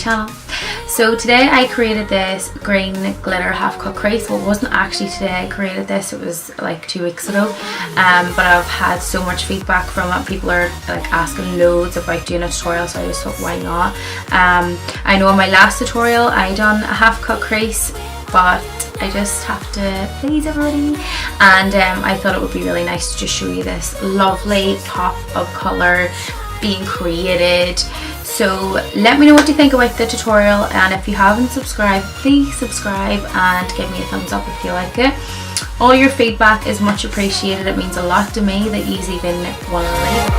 channel. So today I created this green glitter half cut crease. Well, it wasn't actually today I created this, it was like 2 weeks ago, but I've had so much feedback from it. People are like asking loads about doing a tutorial, so I just thought why not. I know in my last tutorial I done a half cut crease, but I just have to please everybody, and I thought it would be really nice to just show you this lovely pop of colour being created. So let me know what you think about the tutorial, and if you haven't subscribed, please subscribe and give me a thumbs up if you like it. All your feedback is much appreciated. It means a lot to me that you even want to read.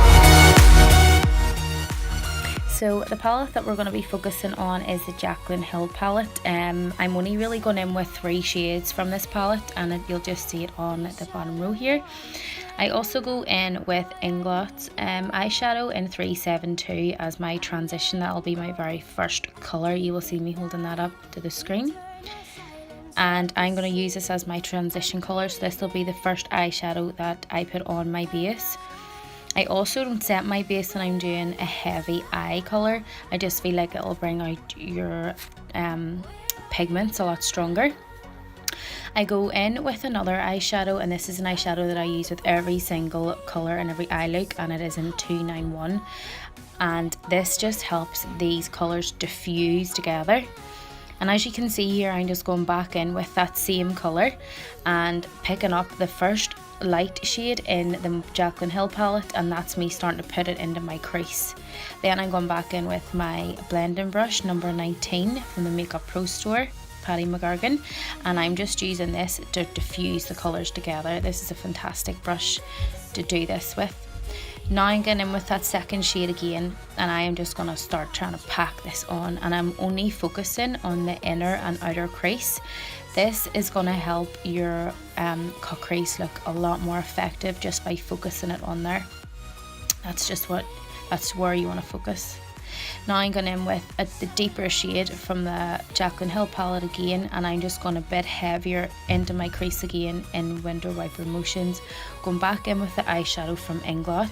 So the palette that we're going to be focusing on is the Jacylnn palette. I'm only really going in with 3 shades from this palette, and you'll just see it on the bottom row here. I also go in with inglot eyeshadow in 372 as my transition. That'll be my very first colour. You will see me holding that up to the screen. And I'm going to use this as my transition colour, so this will be the first eyeshadow that I put on my base. I also don't set my base when I'm doing a heavy eye colour. I just feel like it'll bring out your pigments a lot stronger. I go in with another eyeshadow, and this is an eyeshadow that I use with every single colour and every eye look, and it is in 291, and this just helps these colours diffuse together. And as you can see here, I'm just going back in with that same colour and picking up the first light shade in the Jacylnn palette, and that's me starting to put it into my crease. Then I'm going back in with my blending brush number 19 from the Makeup Pro store, Paddy McGargan, and I'm just using this to diffuse the colours together. This is a fantastic brush to do this with. Now I'm going in with that second shade again, and I am just going to start trying to pack this on, and I'm only focusing on the inner and outer crease. This is going to help your cut crease look a lot more effective just by focusing it on there. That's where you want to focus. Now I'm going in with the deeper shade from the Jacylnn palette again, and I'm just going a bit heavier into my crease again in window wiper motions. Going back in with the eyeshadow from Inglot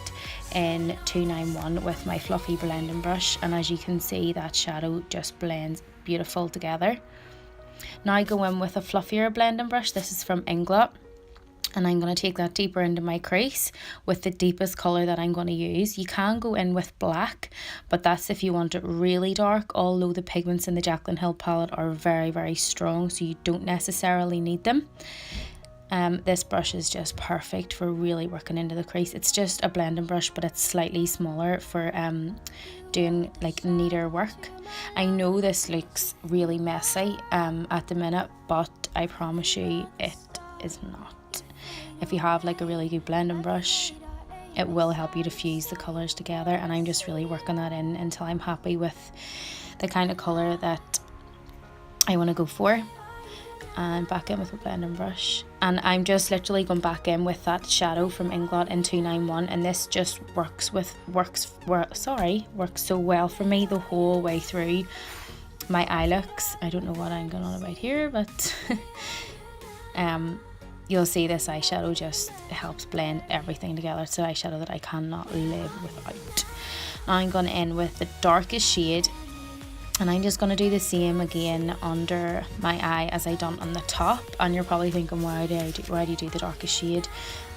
in 291 with my fluffy blending brush, and as you can see, that shadow just blends beautiful together. Now I go in with a fluffier blending brush. This is from Inglot, and I'm going to take that deeper into my crease with the deepest colour that I'm going to use. You can go in with black, but that's if you want it really dark, although the pigments in the Jacylnn palette are very, very strong, so you don't necessarily need them. This brush is just perfect for really working into the crease. It's just a blending brush, but it's slightly smaller for doing like neater work. I know this looks really messy at the minute, but I promise you it is not. If you have like a really good blending brush, it will help you diffuse the colours together, and I'm just really working that in until I'm happy with the kind of colour that I want to go for. And back in with a blending brush, and I'm just literally going back in with that shadow from Inglot in 291, and this just works so well for me the whole way through my eye looks. I don't know what I'm going on about here, but you'll see this eyeshadow just helps blend everything together. It's an eyeshadow that I cannot live without. Now I'm going in with the darkest shade, and I'm just going to do the same again under my eye as I done on the top. And you're probably thinking, why do you do the darkest shade?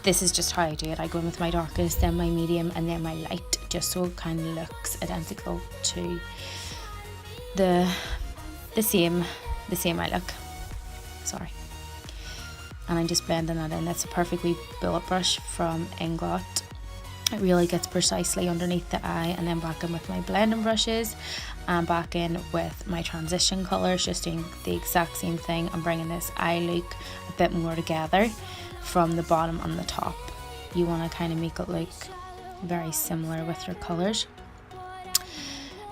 This is just how I do it. I go in with my darkest, then my medium, and then my light, just so it kind of looks identical to the same eye look. Sorry. And I'm just blending that in. That's a perfectly bullet brush from Inglot. It really gets precisely underneath the eye, and then back in with my blending brushes and back in with my transition colours, just doing the exact same thing. I'm bringing this eye look a bit more together from the bottom and the top. You want to kind of make it look very similar with your colours.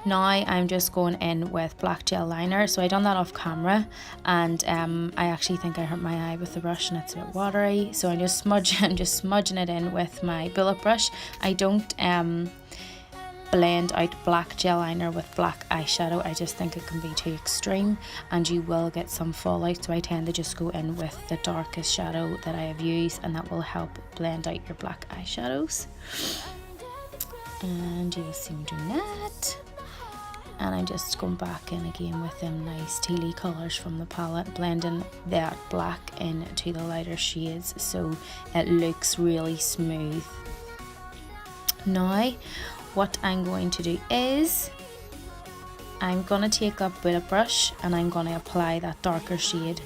Now I'm just going in with black gel liner. So I done that off camera, and I actually think I hurt my eye with the brush and it's a bit watery, so I'm just smudging it in with my bullet brush. I don't blend out black gel liner with black eyeshadow. I just think it can be too extreme and you will get some fallout, so I tend to just go in with the darkest shadow that I have used, and that will help blend out your black eyeshadows. And you will see me doing that. And I'm just going back in again with them nice tealy colours from the palette, blending that black into the lighter shades so it looks really smooth. Now what I'm going to do is I'm going to take a bullet brush and I'm going to apply that darker shade,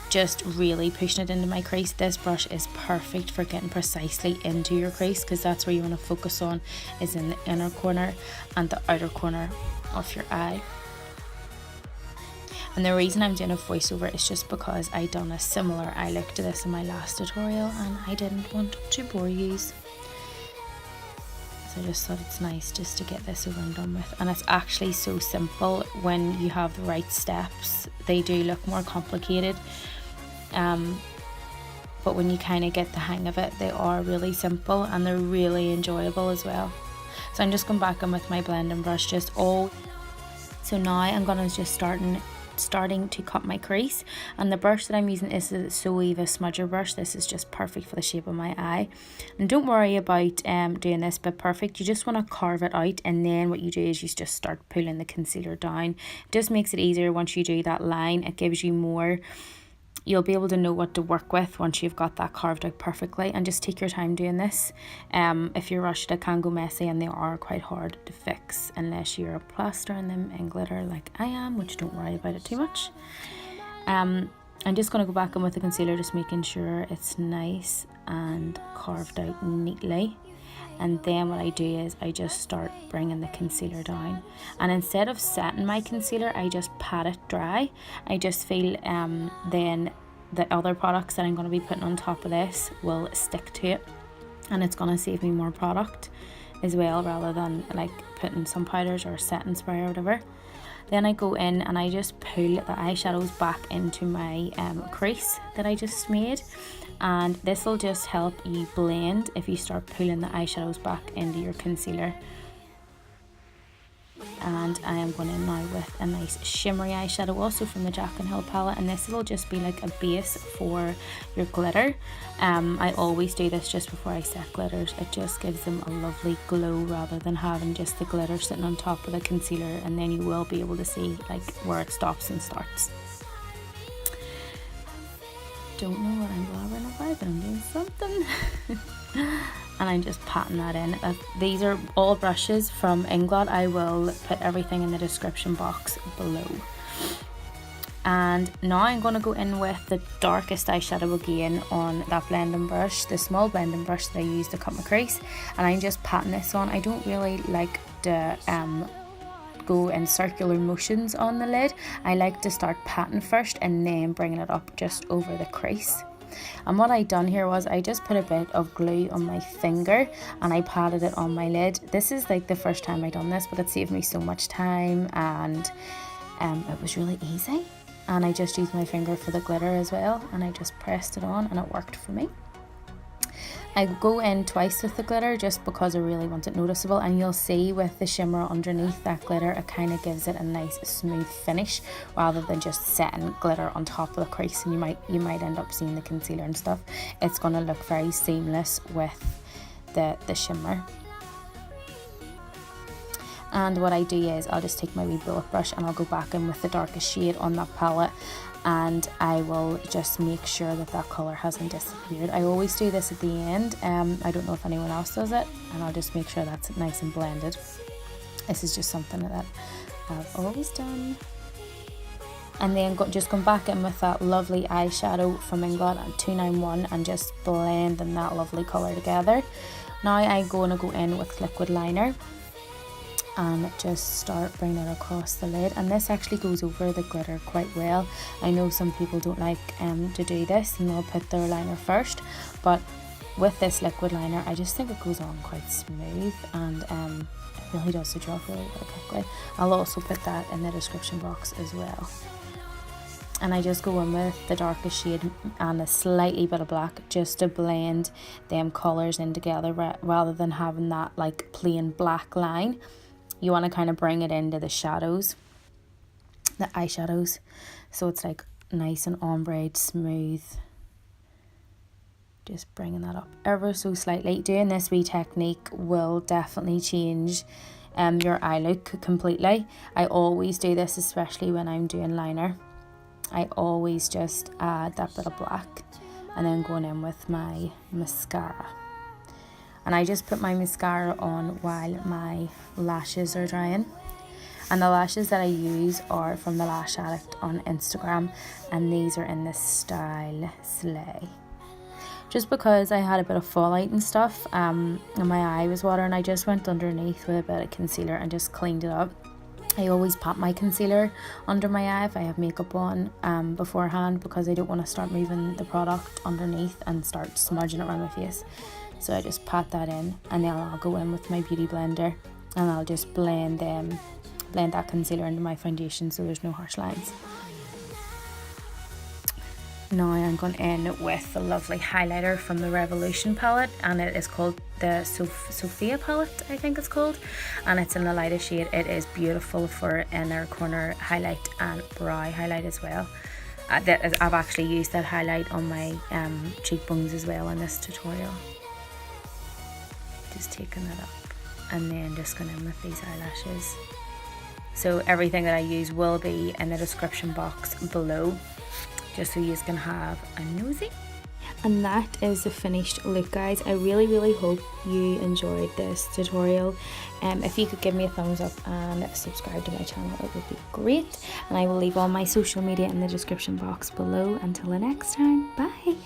just really pushing it into my crease. This brush is perfect for getting precisely into your crease, because that's where you want to focus on, is in the inner corner and the outer corner of your eye. And the reason I'm doing a voiceover is just because I done a similar eye look to this in my last tutorial and I didn't want to bore you. So I just thought it's nice just to get this over and done with. And it's actually so simple when you have the right steps. They do look more complicated, but when you kind of get the hang of it, they are really simple and they're really enjoyable as well. So I'm just going back in with my blending brush, so now I'm gonna just starting to cut my crease, and the brush that I'm using is the SOCAIL smudger brush. This is just perfect for the shape of my eye. And don't worry about doing this bit perfect, you just want to carve it out, and then what you do is you just start pulling the concealer down. It just makes it easier once you do that line. It gives you more, you'll be able to know what to work with once you've got that carved out perfectly, and just take your time doing this. If you're rushed, it can go messy and they are quite hard to fix unless you're plastering them in glitter like I am, which don't worry about it too much. I'm just going to go back in with the concealer, just making sure it's nice and carved out neatly. And then what I do is I just start bringing the concealer down, and instead of setting my concealer, I just pat it dry. I just feel then the other products that I'm going to be putting on top of this will stick to it, and it's going to save me more product as well, rather than like putting some powders or setting spray or whatever. Then I go in and I just pull the eyeshadows back into my crease that I just made, and this will just help you blend if you start pulling the eyeshadows back into your concealer. And I am going in now with a nice shimmery eyeshadow, also from the jacylnn palette, and this will just be like a base for your glitter. I always do this just before I set glitters. It just gives them a lovely glow rather than having just the glitter sitting on top of the concealer, and then you will be able to see like where it stops and starts. Don't know what I'm blabbering about, but I'm doing something. And I'm just patting that in. These are all brushes from Inglot. I will put everything in the description box below. And now I'm going to go in with the darkest eyeshadow again on that blending brush, the small blending brush that I used to cut my crease, and I'm just patting this on. I don't really like to go in circular motions on the lid. I like to start patting first and then bringing it up just over the crease. And what I done here was I just put a bit of glue on my finger and I patted it on my lid. This is like the first time I done this, but it saved me so much time, and it was really easy. And I just used my finger for the glitter as well, and I just pressed it on and it worked for me. I go in twice with the glitter just because I really want it noticeable, and you'll see with the shimmer underneath that glitter, it kind of gives it a nice smooth finish rather than just setting glitter on top of the crease, and you might end up seeing the concealer and stuff. It's going to look very seamless with the shimmer. And what I do is I'll just take my wee bullet brush and I'll go back in with the darkest shade on that palette, and I will just make sure that that colour hasn't disappeared. I always do this at the end. I don't know if anyone else does it, and I'll just make sure that's nice and blended. This is just something that I've always done. And then just come back in with that lovely eyeshadow from Inglot at 291 and just blending that lovely colour together. Now I'm going to go in with liquid liner and just start bringing it across the lid, and this actually goes over the glitter quite well. I know some people don't like to do this and they'll put their liner first, but with this liquid liner I just think it goes on quite smooth, and it really does the job really, really quickly. I'll also put that in the description box as well. And I just go in with the darkest shade and a slightly bit of black just to blend them colours in together rather than having that like plain black line. You want to kind of bring it into the shadows, the eyeshadows, so it's like nice and ombre, smooth. Just bringing that up ever so slightly. Doing this wee technique will definitely change your eye look completely. I always do this, especially when I'm doing liner. I always just add that bit of black and then going in with my mascara. And I just put my mascara on while my lashes are drying. And the lashes that I use are from the Lash Addict on Instagram, and these are in the style Slay. Just because I had a bit of fallout and stuff, and my eye was watering, I just went underneath with a bit of concealer and just cleaned it up. I always pat my concealer under my eye if I have makeup on beforehand, because I don't want to start moving the product underneath and start smudging it around my face. So I just pat that in, and then I'll go in with my beauty blender and I'll just blend that concealer into my foundation so there's no harsh lines. Now I'm going in with the lovely highlighter from the Revaloution palette, and it is called the Sofia palette, I think it's called, and it's in the lightest shade. It is beautiful for inner corner highlight and brow highlight as well. I've actually used that highlight on my cheekbones as well in this tutorial. Just taking that up and then just going in with these eyelashes. So everything that I use will be in the description box below, just so you can have a nosy. And that is the finished look, guys. I really hope you enjoyed this tutorial. If you could give me a thumbs up and subscribe to my channel, it would be great. And I will leave all my social media in the description box below. Until the next time, bye.